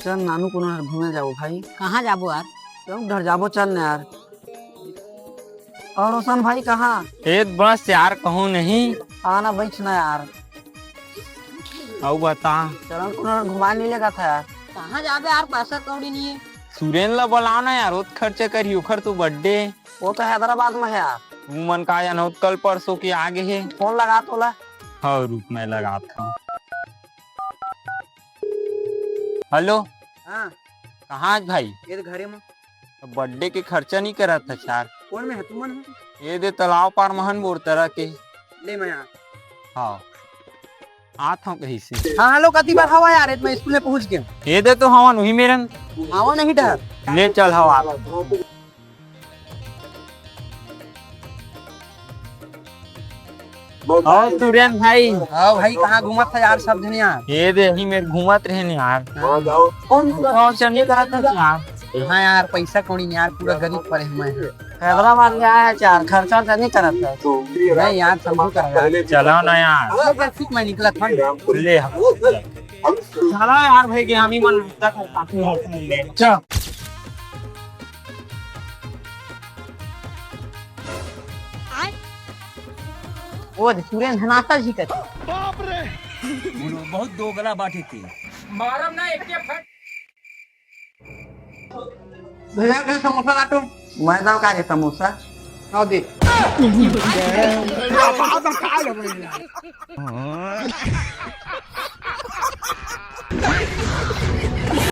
चल नानू को ना घूमे जाओ भाई। कहाँ जाबो यार? चल घर जाबो चल ना यार। और रोशन भाई कहाँ? बस यार कहूँ नहीं। आना बैठ ना यार। आओ बता। चलन को ना घुमा नहीं लेगा था यार। कहाँ जाबे यार, पैसा कौड़ी नहीं है। सुरेन ला बुलाओ ना यार, उत खर्चे करी उखर तो बर्थडे। वो तो हैदराबाद में है यार। तू मन का या कल परसों के आगे है। फोन लगा तो ला। हाँ रुक मैं लगाता हूँ। हेलो। हाँ कहाँ आज भाई? ये तो घरे में। बर्थडे के खर्चा नहीं करा था यार। कौन में है तुम मन? ये दे तालाब पार महन बोर तरह के। ले मैं यार। हाँ आता हूँ कहीं से। हाँ हेलो कती बार हवा यार, मैं स्कूल में पहुंच गया। ये दे तो हवा वही मेरे। हवा नहीं डर। ले चल हवा। और सुरेन भाई। हाँ भाई कहाँ घूमत था यार सब दिन यार? ये दे ही मेरे घूमत रहे यार। कौन? और चलिए करा था यार। हाँ यार पैसा कौड़ी नहीं यार, पूरा गरीब पड़े मैं। हैदराबाद में आया यार, खर्चा तो नहीं करत है। नहीं यार समझो कर चलो ना यार। ठीक मैं निकला था। ले चलो यार भाई के हम ही मन चल। वो सूर्य धनाता जी का। बहुत दोगला बाटे थे। मारम ना एक फट। भैया का समोसा लाटो। मैदा का है समोसा? हाँ दे।